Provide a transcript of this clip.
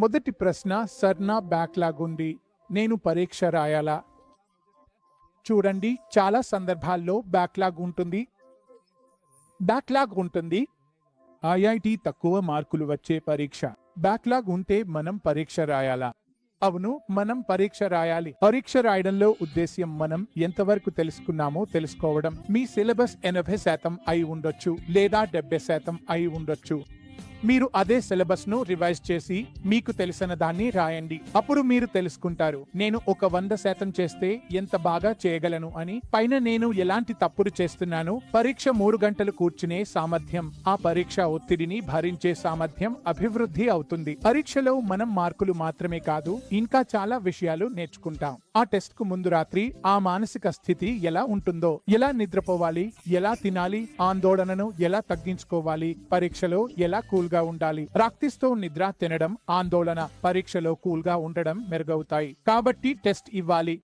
మొదటి ప్రశ్న, సర్ నా బ్యాక్లాగ్ ఉంది, నేను పరీక్ష రాయాలా? చూడండి, చాలా సందర్భాల్లో బ్యాక్లాగ్ ఉంటుంది. ఐఐటి తక్కువ మార్కులు వచ్చే పరీక్ష. బ్యాక్లాగ్ ఉంటే మనం పరీక్ష రాయాలా? అవును, మనం పరీక్ష రాయాలి. పరీక్ష రాయడంలో ఉద్దేశ్యం మనం ఎంతవరకు తెలుసుకున్నామో తెలుసుకోవడం. మీ సిలబస్ 80% అయి ఉండొచ్చు, లేదా 70% అయి ఉండొచ్చు. మీరు అదే సిలబస్ ను రివైజ్ చేసి మీకు తెలిసిన దాన్ని రాయండి. అప్పుడు మీరు తెలుసుకుంటారు, నేను ఒక 100% చేస్తే ఎంత బాగా చేయగలను అని. పైన నేను ఎలాంటి తప్పులు చేస్తున్నాను. పరీక్ష 3 గంటలు కూర్చునే సామర్థ్యం, ఆ పరీక్ష ఒత్తిడిని భరించే సామర్థ్యం అభివృద్ధి అవుతుంది. పరీక్షలో మనం మార్కులు మాత్రమే కాదు, ఇంకా చాలా విషయాలు నేర్చుకుంటాం. ఆ టెస్ట్ కు ముందు రాత్రి ఆ మానసిక స్థితి ఎలా ఉంటుందో, ఎలా నిద్రపోవాలి, ఎలా తినాలి, ఆందోళనను ఎలా తగ్గించుకోవాలి, పరీక్షలో ఎలా కూల్ గా ఉండాలి. ప్రాక్టీస్ తో నిద్ర, తినడం, ఆందోళన, పరీక్షలో కూల్ గా ఉండడం మెరుగవుతాయి. కాబట్టి టెస్ట్ ఇవ్వాలి.